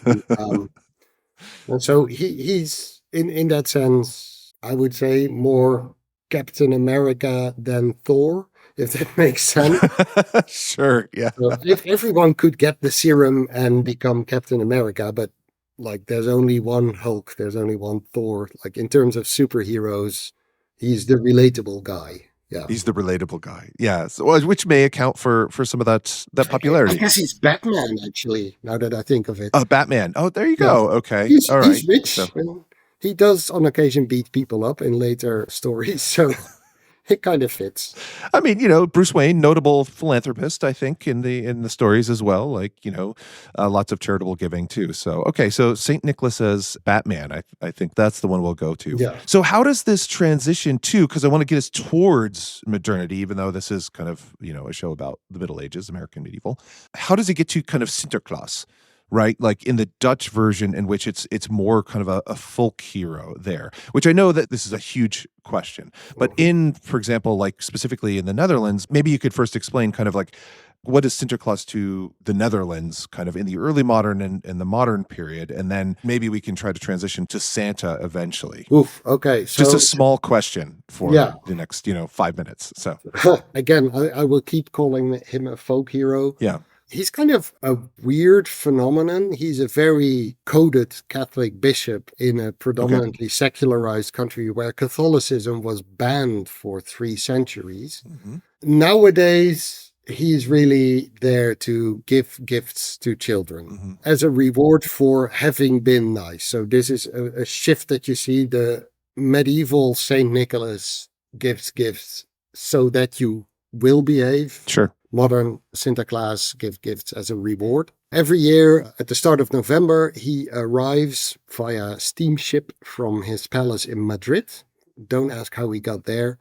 And so he's in that sense, I would say, more Captain America than Thor, if that makes sense. Sure, yeah. So if everyone could get the serum and become Captain America, but like there's only one Hulk, there's only one Thor. Like in terms of superheroes, he's the relatable guy. Yeah. He's the relatable guy. Yeah. So, which may account for some of that popularity. I guess he's Batman, actually, now that I think of it. Batman. Oh, there you go. Okay. He's all right. He's rich. So. And he does on occasion beat people up in later stories. So it kind of fits. I mean, Bruce Wayne, notable philanthropist, I think, in the stories as well. Like, lots of charitable giving too. So, okay, so Saint Nicholas as Batman, I think that's the one we'll go to. Yeah. So, how does this transition to? Because I want to get us towards modernity, even though this is kind of a show about the Middle Ages, American medieval. How does it get to kind of Sinterklaas? right? Like in the Dutch version, in which it's more kind of a folk hero there, which I know that this is a huge question. But in, for example, like specifically in the Netherlands, maybe you could first explain kind of like what is Sinterklaas to the Netherlands kind of in the early modern and the modern period, and then maybe we can try to transition to Santa eventually. Oof. Okay. So Just a small question for yeah. the next 5 minutes. So Again, I will keep calling him a folk hero. yeah. He's kind of a weird phenomenon. He's a very coded Catholic bishop in a predominantly secularized country where Catholicism was banned for 3 centuries. Nowadays, he's really there to give gifts to children as a reward for having been nice. So this is a shift that you see. The medieval Saint Nicholas gives gifts so that you will behave. Sure. Modern Santa Claus give gifts as a reward. Every year at the start of November, he arrives via steamship from his palace in Madrid. Don't ask how he got there,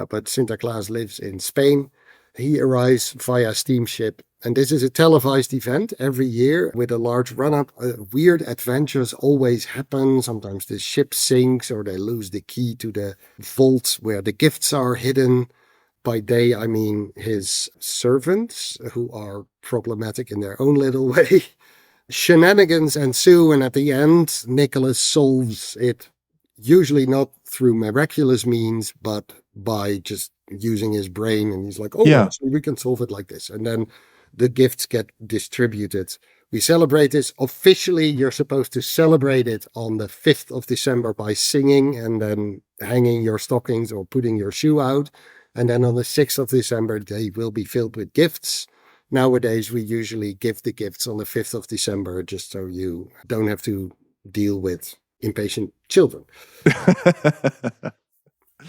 but Santa Claus lives in Spain. He arrives via steamship, and this is a televised event every year with a large run-up. Weird adventures always happen. Sometimes the ship sinks or they lose the key to the vault where the gifts are hidden. By they, I mean his servants, who are problematic in their own little way. Shenanigans ensue, and at the end, Nicholas solves it, usually not through miraculous means, but by just using his brain. And he's like, actually, we can solve it like this. And then the gifts get distributed. We celebrate this. Officially, you're supposed to celebrate it on the 5th of December by singing and then hanging your stockings or putting your shoe out. And then on the 6th of December, they will be filled with gifts. Nowadays, we usually give the gifts on the 5th of December, just so you don't have to deal with impatient children.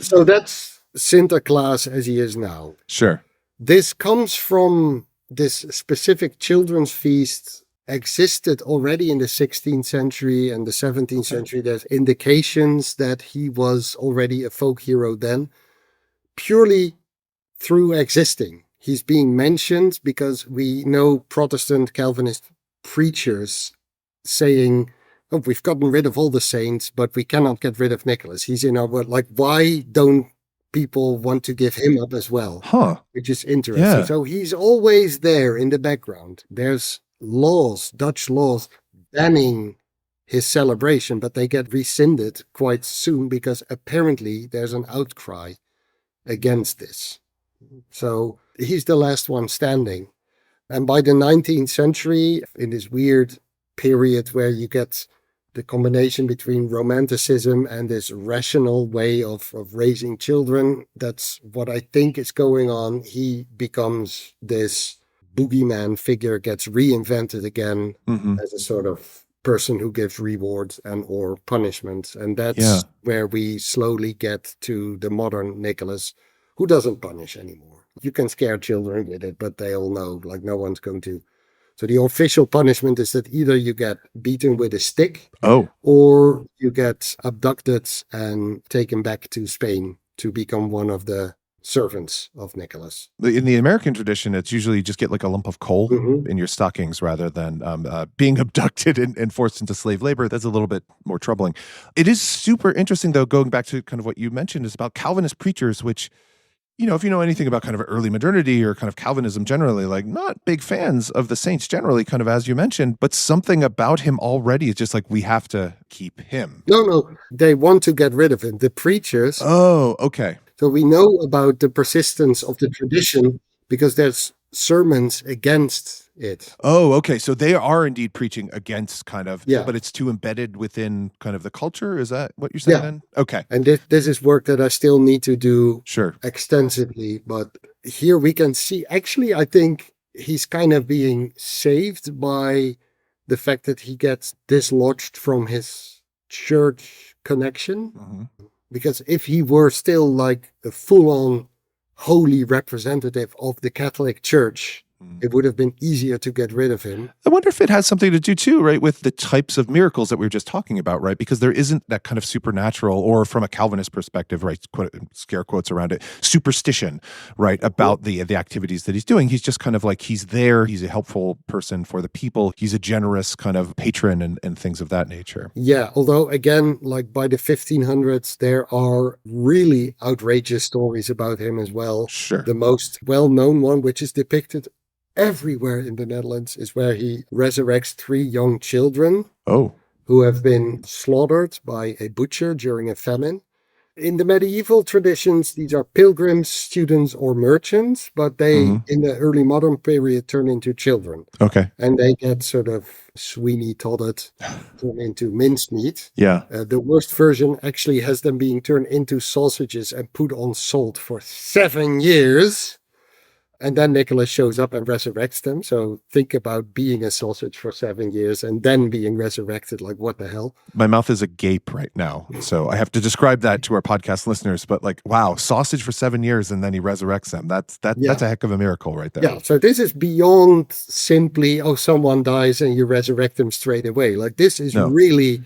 So that's Santa Claus as he is now. Sure. This comes from this specific children's feast existed already in the 16th century and the 17th century. There's indications that he was already a folk hero then. Purely through existing. He's being mentioned because we know Protestant Calvinist preachers saying, we've gotten rid of all the saints, but we cannot get rid of Nicholas. He's in our world. Like, why don't people want to give him up as well? Which is interesting. Yeah. So he's always there in the background. There's laws, Dutch laws, banning his celebration, but they get rescinded quite soon because apparently there's an outcry against this. So he's the last one standing. And by the 19th century, in this weird period where you get the combination between romanticism and this rational way of raising children, that's what I think is going on. He becomes this boogeyman figure, gets reinvented again as a sort of person who gives rewards and or punishments. And that's where we slowly get to the modern Nicholas, who doesn't punish anymore. You can scare children with it, but they all know, like, no one's going to. So the official punishment is that either you get beaten with a stick or you get abducted and taken back to Spain to become one of the servants of Nicholas. In the American tradition, it's usually just get like a lump of coal in your stockings rather than being abducted and forced into slave labor. That's a little bit more troubling. It is super interesting, though, going back to kind of what you mentioned, is about Calvinist preachers, which, if you know anything about kind of early modernity or kind of Calvinism generally, like, not big fans of the saints generally, kind of as you mentioned, but something about him already is just like, we have to keep him. No, they want to get rid of him. The preachers. Oh, okay. So we know about the persistence of the tradition because there's sermons against it. Oh, okay. So they are indeed preaching against kind of, but it's too embedded within kind of the culture. Is that what you're saying then? Okay. And this is work that I still need to do extensively. But here we can see, actually, I think he's kind of being saved by the fact that he gets dislodged from his church connection. Because if he were still like a full-on holy representative of the Catholic Church, it would have been easier to get rid of him. I wonder if it has something to do too, right, with the types of miracles that we were just talking about, right? Because there isn't that kind of supernatural, or from a Calvinist perspective, right, scare quotes around it, superstition, right, about the activities that he's doing. He's just kind of like, he's there, he's a helpful person for the people, he's a generous kind of patron and things of that nature. Yeah, although again, like by the 1500s, there are really outrageous stories about him as well. Sure. The most well-known one, which is depicted everywhere in the Netherlands, is where he resurrects 3 young children who have been slaughtered by a butcher during a famine. In the medieval traditions, these are pilgrims, students, or merchants, but they, in the early modern period, turn into children. Okay. And they get sort of Sweeney Todded, turned into mincemeat. Yeah. The worst version actually has them being turned into sausages and put on salt for 7 years. And then Nicholas shows up and resurrects them. So think about being a sausage for 7 years and then being resurrected. Like, what the hell? My mouth is agape right now. So I have to describe that to our podcast listeners. But like, wow, sausage for 7 years and then he resurrects them. That's a heck of a miracle right there. Yeah. So this is beyond simply, someone dies and you resurrect them straight away. Like, this is really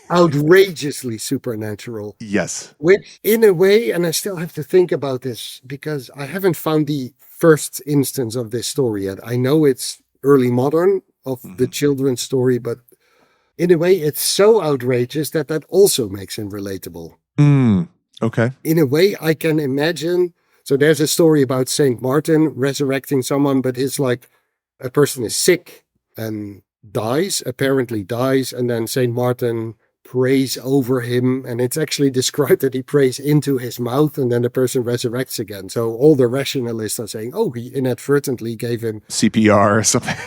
outrageously supernatural. Yes. Which, in a way, and I still have to think about this because I haven't found the first instance of this story yet. I know it's early modern of the children's story, but in a way, it's so outrageous that also makes him relatable. Okay. In a way, I can imagine. So there's a story about Saint Martin resurrecting someone, but it's like a person is sick and apparently dies, and then Saint Martin prays over him, and it's actually described that he prays into his mouth and then the person resurrects again. So all the rationalists are saying, he inadvertently gave him CPR or something.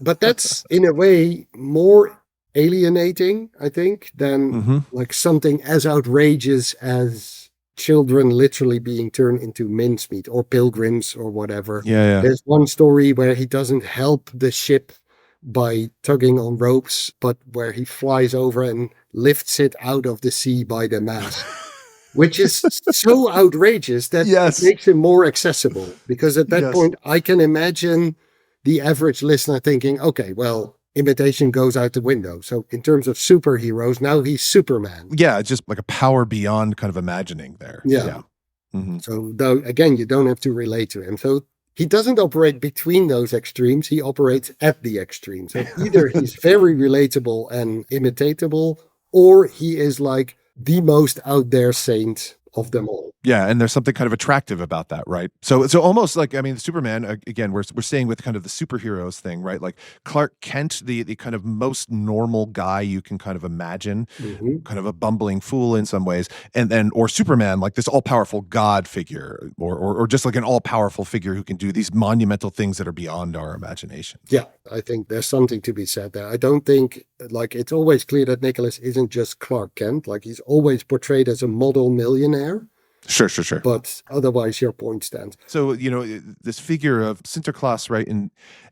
But that's in a way more alienating, I think, than like something as outrageous as children literally being turned into mincemeat or pilgrims or whatever. Yeah. There's one story where he doesn't help the ship by tugging on ropes, but where he flies over and lifts it out of the sea by the mast, which is so outrageous that it makes him more accessible. Because at that point, I can imagine the average listener thinking, okay, well, imitation goes out the window. So in terms of superheroes, now he's Superman. Yeah, just like a power beyond kind of imagining there. Yeah. So though, again, you don't have to relate to him. So he doesn't operate between those extremes. He operates at the extremes. So either he's very relatable and imitatable, or he is like the most out there saint of them all. Yeah, and there's something kind of attractive about that, right? So almost like, I mean, Superman, again, we're staying with kind of the superheroes thing, right? Like Clark Kent, the kind of most normal guy you can kind of imagine, kind of a bumbling fool in some ways, or Superman, like this all-powerful God figure, or just like an all-powerful figure who can do these monumental things that are beyond our imagination. Yeah, I think there's something to be said there. I don't think, like, it's always clear that Nicholas isn't just Clark Kent. Like, he's always portrayed as a model millionaire. Sure. But otherwise, your point stands. So, this figure of Sinterklaas, right? And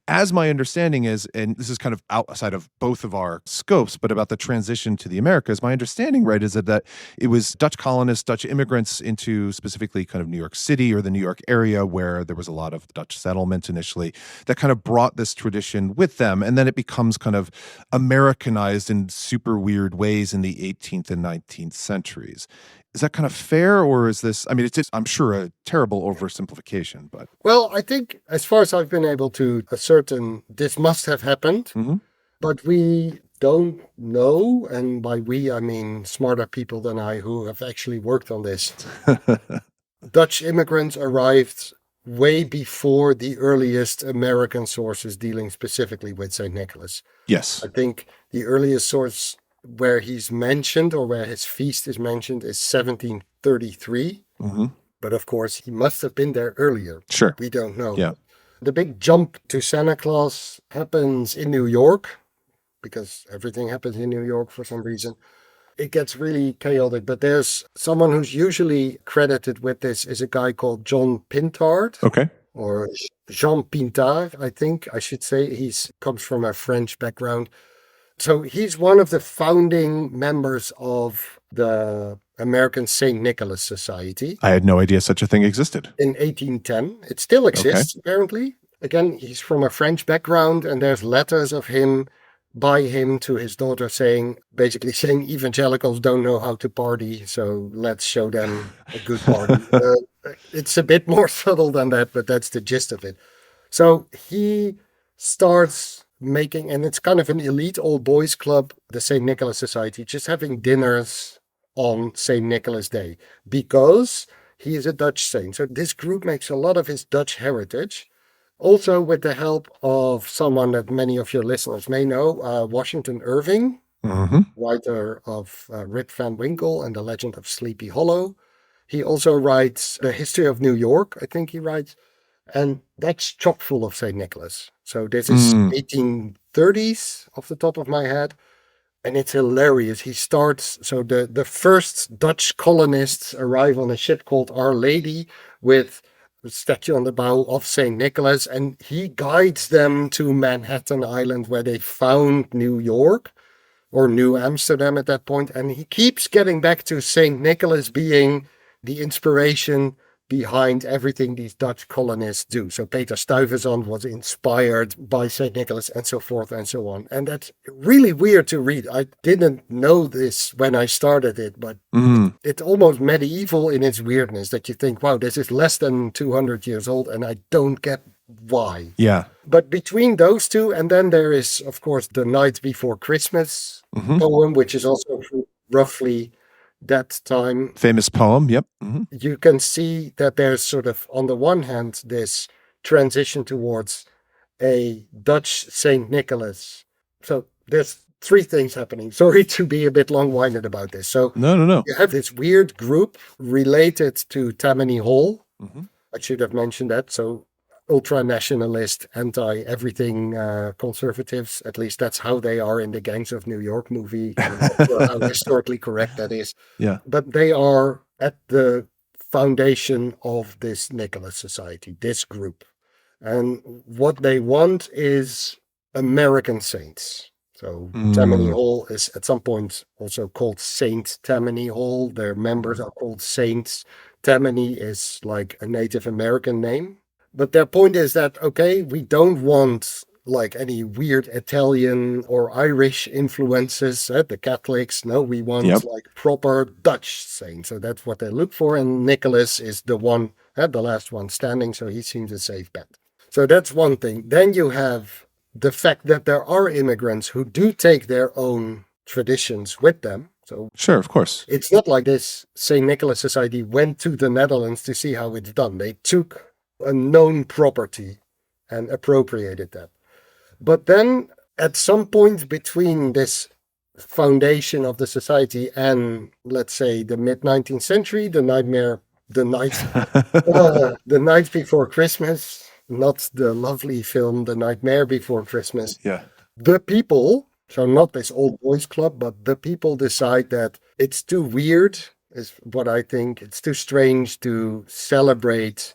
as my understanding is, and this is kind of outside of both of our scopes, but about the transition to the Americas, my understanding, right, is that it was Dutch colonists, Dutch immigrants into specifically kind of New York City or the New York area where there was a lot of Dutch settlement initially that kind of brought this tradition with them. And then it becomes kind of Americanized in super weird ways in the 18th and 19th centuries. Is that kind of fair, or is this, I mean, it's I'm sure a terrible oversimplification, but. Well, I think as far as I've been able to ascertain, this must have happened, but we don't know. And by we, I mean smarter people than I who have actually worked on this. Dutch immigrants arrived way before the earliest American sources dealing specifically with St. Nicholas. Yes. I think the earliest source where he's mentioned or where his feast is mentioned is 1733. But of course, he must have been there earlier. Sure. We don't know. Yeah. The big jump to Santa Claus happens in New York because everything happens in New York for some reason. It gets really chaotic, but there's someone who's usually credited with this is a guy called John Pintard. Okay. Or Jean Pintard, I think I should say. He comes from a French background. So he's one of the founding members of the American St. Nicholas Society. I had no idea such a thing existed. In 1810. It still exists, apparently. again, he's from a French background, and there's letters of him by him to his daughter basically saying evangelicals don't know how to party, so let's show them a good party. It's a bit more subtle than that, but that's the gist of it. So he starts making, and it's kind of an elite old boys club, the St. Nicholas Society, just having dinners on St. Nicholas Day because he is a Dutch saint. So this group makes a lot of his Dutch heritage. Also, with the help of someone that many of your listeners may know, Washington Irving, writer of Rip Van Winkle and The Legend of Sleepy Hollow. He also writes The History of New York, I think he writes, and that's chock full of St. Nicholas. So this is 1830s off the top of my head, and it's hilarious. He starts, so the first Dutch colonists arrive on a ship called Our Lady with a statue on the bow of St. Nicholas, and he guides them to Manhattan Island where they found New York or New Amsterdam at that point. And he keeps getting back to St. Nicholas being the inspiration behind everything these Dutch colonists do. So Peter Stuyvesant was inspired by St. Nicholas and so forth and so on. And that's really weird to read. I didn't know this when I started it, but it's almost medieval in its weirdness that you think, wow, this is less than 200 years old and I don't get why. Yeah. But between those two, and then there is, of course, The Night Before Christmas poem, which is also roughly that time. Famous poem, yep. You can see that there's sort of, on the one hand, this transition towards a Dutch Saint Nicholas. So there's three things happening. Sorry to be a bit long-winded about this. So No. you have this weird group related to Tammany Hall. I should have mentioned that. So ultra-nationalist, anti-everything conservatives. At least that's how they are in the Gangs of New York movie. I'm not sure how historically correct that is. Yeah. But they are at the foundation of this Nicholas Society, this group. And what they want is American saints. So Tammany Hall is at some point also called Saint Tammany Hall. Their members are called saints. Tammany is like a Native American name. But their point is that, okay, we don't want like any weird Italian or Irish influences, the Catholics. No, we want like proper Dutch saints. So that's what they look for. And Nicholas is the one, the last one standing. So he seems a safe bet. So that's one thing. Then you have the fact that there are immigrants who do take their own traditions with them. So sure, of course. It's not like this St. Nicholas Society went to the Netherlands to see how it's done. They took a known property and appropriated that. But then at some point between this foundation of the society and, let's say, the mid-19th century, the night before Christmas, not the lovely film The Nightmare Before Christmas. Yeah. The people, so not this old boys club, but the people decide that it's too weird, is what I think. It's too strange to celebrate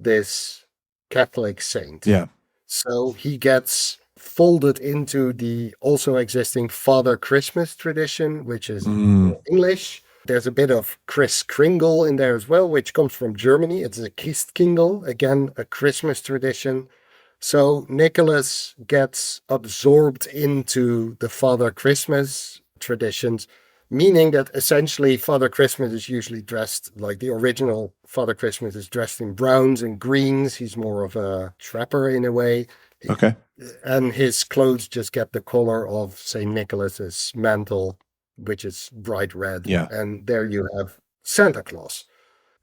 this Catholic saint. Yeah. So he gets folded into the also existing Father Christmas tradition, which is English. There's a bit of Kris Kringle in there as well, which comes from Germany. It's a Christkindl, again, a Christmas tradition. So Nicholas gets absorbed into the Father Christmas traditions, meaning that essentially Father Christmas is usually dressed like the original Father Christmas is dressed in browns and greens. He's more of a trapper in a way. Okay. And his clothes just get the color of St. Nicholas's mantle, which is bright red. Yeah. And there you have Santa Claus.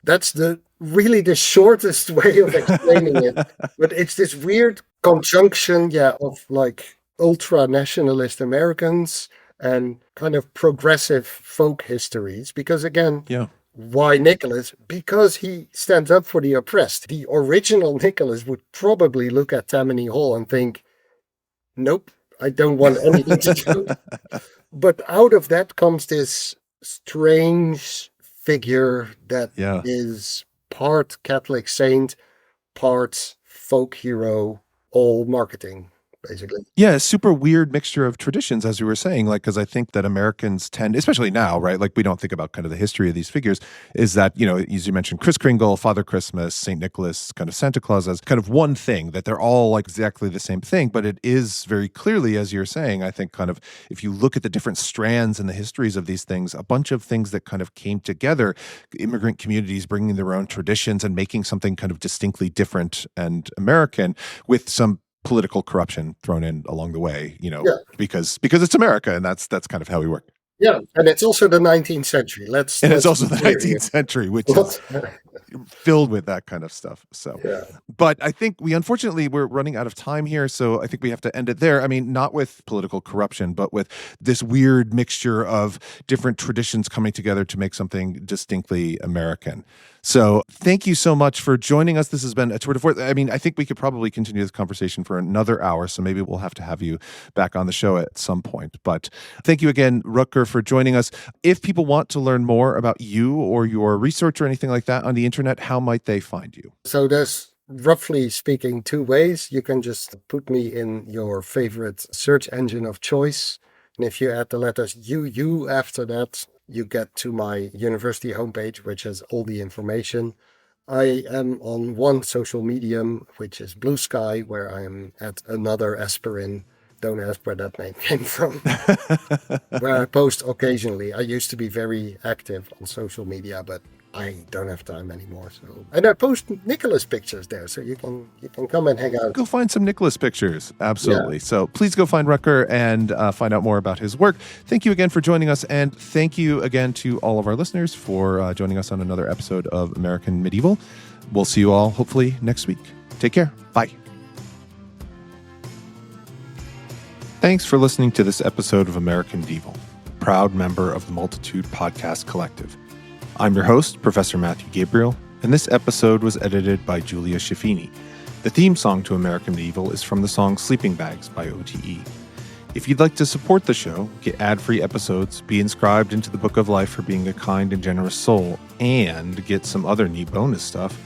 That's really the shortest way of explaining it. But it's this weird conjunction, of like ultra-nationalist Americans and kind of progressive folk histories. Because again, why Nicholas? Because he stands up for the oppressed. The original Nicholas would probably look at Tammany Hall and think, nope, I don't want anything to do. But out of that comes this strange figure that is part Catholic saint, part folk hero, all marketing, basically. Yeah, a super weird mixture of traditions, as we were saying, like, because I think that Americans tend, especially now, right? Like, we don't think about kind of the history of these figures, is that, as you mentioned, Kris Kringle, Father Christmas, St. Nicholas, kind of Santa Claus as kind of one thing, that they're all like exactly the same thing. But it is very clearly, as you're saying, I think kind of, if you look at the different strands and the histories of these things, a bunch of things that kind of came together, immigrant communities bringing their own traditions and making something kind of distinctly different and American, with some political corruption thrown in along the way, Yeah. because it's America, and that's kind of how we work. Yeah, and it's also the 19th century. It's also the 19th century, which is filled with that kind of stuff. So, yeah. But I think unfortunately, we're running out of time here. So I think we have to end it there. I mean, not with political corruption, but with this weird mixture of different traditions coming together to make something distinctly American. So thank you so much for joining us. This has been a tour de force. I mean, I think we could probably continue this conversation for another hour, so maybe we'll have to have you back on the show at some point. But thank you again, Rutger, for joining us. If people want to learn more about you or your research or anything like that on the internet, how might they find you? So there's, roughly speaking, two ways. You can just put me in your favorite search engine of choice. And if you add the letters UU after that, you get to my university homepage, which has all the information. I am on one social medium, which is Blue Sky, where I am at another aspirin. Don't ask where that name came from. Where I post occasionally. I used to be very active on social media, but I don't have time anymore. And I post Nicholas pictures there, so you can come and hang out. Go find some Nicholas pictures. Absolutely. Yeah. So please go find Rutger and find out more about his work. Thank you again for joining us, and thank you again to all of our listeners for joining us on another episode of American Medieval. We'll see you all hopefully next week. Take care. Bye. Thanks for listening to this episode of American Medieval, proud member of the Multitude Podcast Collective. I'm your host, Professor Matthew Gabriel, and this episode was edited by Julia Schiffini. The theme song to American Medieval is from the song Sleeping Bags by OTE. If you'd like to support the show, get ad-free episodes, be inscribed into the Book of Life for being a kind and generous soul, and get some other neat bonus stuff,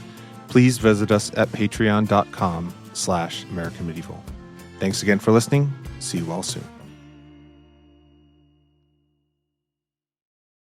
please visit us at patreon.com/American Medieval. Thanks again for listening. See you all soon.